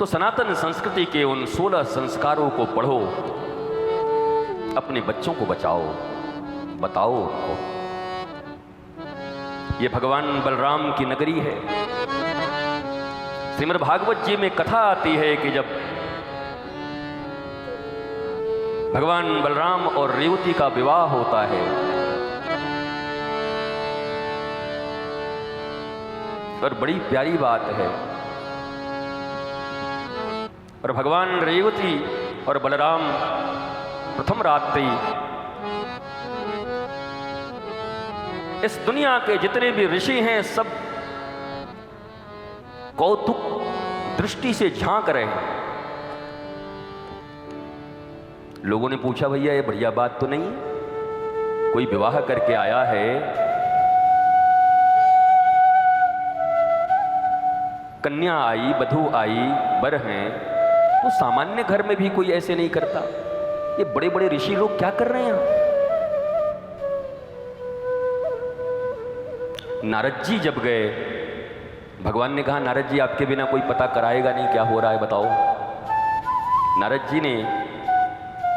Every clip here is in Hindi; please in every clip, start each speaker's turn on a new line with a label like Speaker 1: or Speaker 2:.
Speaker 1: तो सनातन संस्कृति के उन 16 संस्कारों को पढ़ो, अपने बच्चों को बचाओ, बताओ उनको। ये भगवान बलराम की नगरी है। श्रीमद् भागवत जी में कथा आती है कि जब भगवान बलराम और रेवती का विवाह होता है और बड़ी प्यारी बात है, और भगवान रेवती और बलराम प्रथम रात्रि इस दुनिया के जितने भी ऋषि हैं सब कौतुक दृष्टि से झांक रहे हैं। लोगों ने पूछा, भैया ये बढ़िया बात तो नहीं है, कोई विवाह करके आया है, कन्या आई, वधू आई, वर हैं, तो सामान्य घर में भी कोई ऐसे नहीं करता। ये बड़े बड़े ऋषि लोग क्या कर रहे हैं? नारद जी जब गए, भगवान ने कहा, नारद जी आपके बिना कोई पता कराएगा नहीं क्या हो रहा है, बताओ। नारद जी ने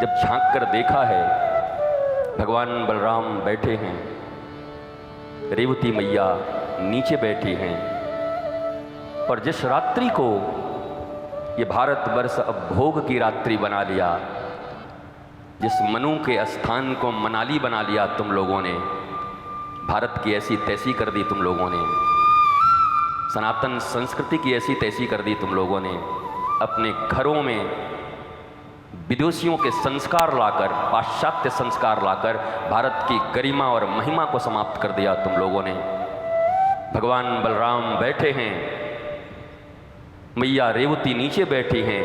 Speaker 1: जब झांक कर देखा है, भगवान बलराम बैठे हैं, रेवती मैया नीचे बैठी हैं, और जिस रात्रि को ये भारतवर्ष अब भोग की रात्रि बना लिया, जिस मनु के स्थान को मनाली बना लिया तुम लोगों ने, भारत की ऐसी तैसी कर दी तुम लोगों ने, सनातन संस्कृति की ऐसी तैसी कर दी तुम लोगों ने, अपने घरों में विदेशियों के संस्कार लाकर, पाश्चात्य संस्कार लाकर भारत की गरिमा और महिमा को समाप्त कर दिया तुम लोगों ने। भगवान बलराम बैठे हैं, मैया रेवती नीचे बैठी हैं,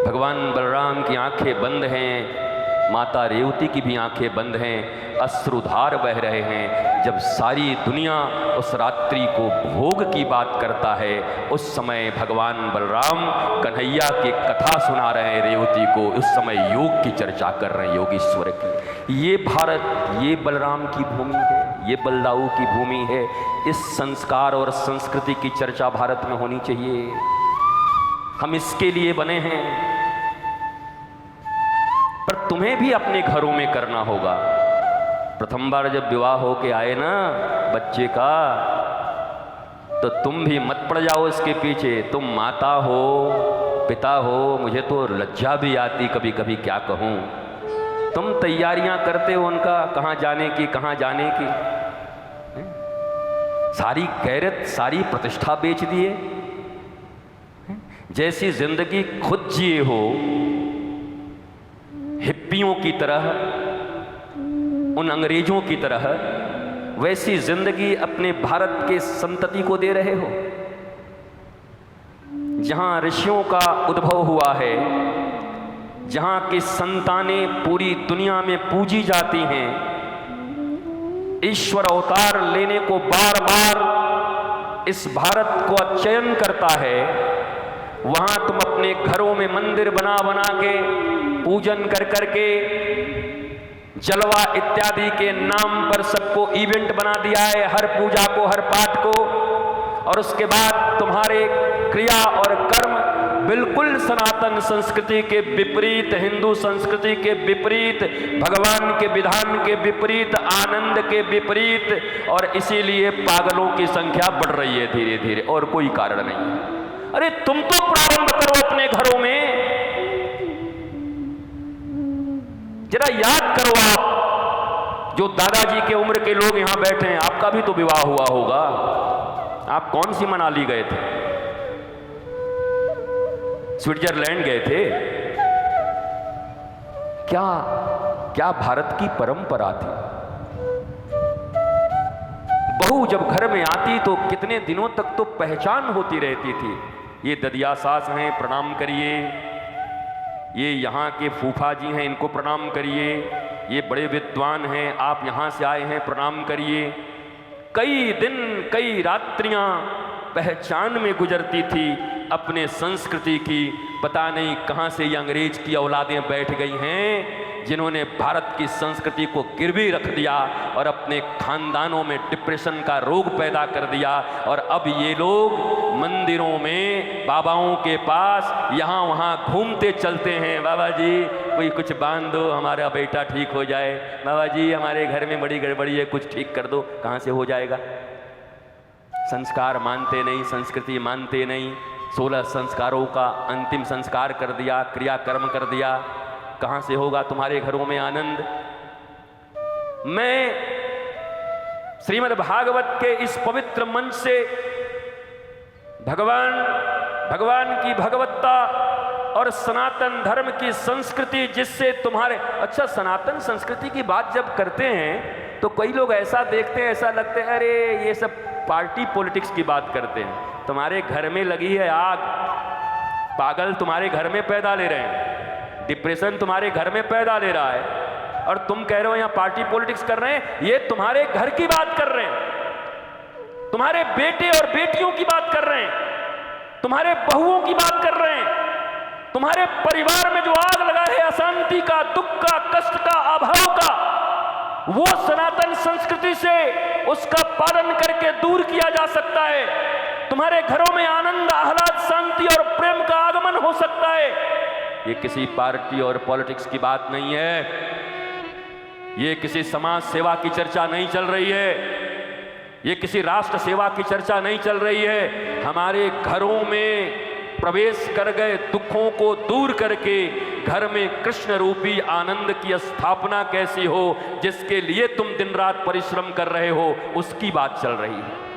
Speaker 1: भगवान बलराम की आंखें बंद हैं, माता रेवती की भी आंखें बंद हैं, अश्रुधार बह रहे हैं। जब सारी दुनिया उस रात्रि को भोग की बात करता है, उस समय भगवान बलराम कन्हैया की कथा सुना रहे हैं रेवती को, उस समय योग की चर्चा कर रहे हैं, योगीश्वर की। ये भारत, ये बलराम की भूमि है, ये बलदाऊ की भूमि है। इस संस्कार और संस्कृति की चर्चा भारत में होनी चाहिए। हम इसके लिए बने हैं, पर तुम्हें भी अपने घरों में करना होगा। प्रथम बार जब विवाह होके आए ना बच्चे का, तो तुम भी मत पड़ जाओ इसके पीछे। तुम माता हो, पिता हो, मुझे तो लज्जा भी आती कभी कभी, क्या कहूँ। तुम तैयारियां करते हो उनका कहाँ जाने की, कहाँ जाने की, सारी गैरत, सारी प्रतिष्ठा बेच दिए। जैसी जिंदगी खुद जिए हो हिप्पियों की तरह, उन अंग्रेजों की तरह, वैसी जिंदगी अपने भारत के संतति को दे रहे हो। जहां ऋषियों का उद्भव हुआ है, जहां की संतानें पूरी दुनिया में पूजी जाती हैं, ईश्वर अवतार लेने को बार बार इस भारत को चयन करता है, वहां तुम अपने घरों में मंदिर बना बना के, पूजन कर करके, जलवा इत्यादि के नाम पर सबको इवेंट बना दिया है, हर पूजा को, हर पाठ को, और उसके बाद तुम्हारे क्रिया और कर्म बिल्कुल सनातन संस्कृति के विपरीत, हिंदू संस्कृति के विपरीत, भगवान के विधान के विपरीत, आनंद के विपरीत, और इसीलिए पागलों की संख्या बढ़ रही है धीरे धीरे, और कोई कारण नहीं। अरे तुम तो प्रारंभ करो अपने घरों में। जरा याद करो, आप जो दादाजी के उम्र के लोग यहां बैठे हैं, आपका भी तो विवाह हुआ होगा। आप कौन सी मनाली गए थे? स्विट्जरलैंड गए थे? क्या क्या भारत की परंपरा थी। बहू जब घर में आती तो कितने दिनों तक तो पहचान होती रहती थी। ये ददिया सास हैं, प्रणाम करिए। ये यहाँ के फूफा जी हैं, इनको प्रणाम करिए। ये बड़े विद्वान हैं, आप यहाँ से आए हैं, प्रणाम करिए। कई दिन, कई रात्रियां पहचान में गुजरती थी अपने संस्कृति की। पता नहीं कहाँ से ये अंग्रेज की औलादें बैठ गई हैं जिन्होंने भारत की संस्कृति को गिरवी रख दिया और अपने खानदानों में डिप्रेशन का रोग पैदा कर दिया। और अब ये लोग मंदिरों में बाबाओं के पास यहाँ वहाँ घूमते चलते हैं, बाबा जी कोई कुछ बांध दो, हमारा बेटा ठीक हो जाए, बाबा जी हमारे घर में बड़ी गड़बड़ी है, कुछ ठीक कर दो। कहाँ से हो जाएगा? संस्कार मानते नहीं, संस्कृति मानते नहीं, 16 संस्कारों का अंतिम संस्कार कर दिया, क्रियाकर्म कर दिया। कहाँ से होगा तुम्हारे घरों में आनंद? मैं श्रीमद् भागवत के इस पवित्र मंच से भगवान की भगवत्ता और सनातन धर्म की संस्कृति, जिससे तुम्हारे अच्छा सनातन संस्कृति की बात जब करते हैं तो कई लोग ऐसा देखते हैं, ऐसा लगता है अरे ये सब पार्टी पॉलिटिक्स की बात करते हैं। तुम्हारे घर में लगी है आग, पागल तुम्हारे घर में पैदा ले रहे हैं, डिप्रेशन तुम्हारे घर में पैदा ले रहा है, और तुम कह रहे हो यहाँ पार्टी पॉलिटिक्स कर रहे हैं। ये तुम्हारे घर की बात कर रहे हैं, तुम्हारे बेटे और बेटियों की बात कर रहे हैं, तुम्हारे बहुओं की बात कर रहे हैं। तुम्हारे परिवार में जो आग लगा है अशांति का, दुख का, कष्ट का, अभाव का, वो सनातन संस्कृति से उसका पालन करके दूर किया जा सकता है। तुम्हारे घरों में आनंद, आह्लाद, शांति और प्रेम का आगमन हो सकता है। ये किसी पार्टी और पॉलिटिक्स की बात नहीं है, ये किसी समाज सेवा की चर्चा नहीं चल रही है, ये किसी राष्ट्र सेवा की चर्चा नहीं चल रही है। हमारे घरों में प्रवेश कर गए दुखों को दूर करके घर में कृष्ण रूपी आनंद की स्थापना कैसी हो, जिसके लिए तुम दिन रात परिश्रम कर रहे हो, उसकी बात चल रही है।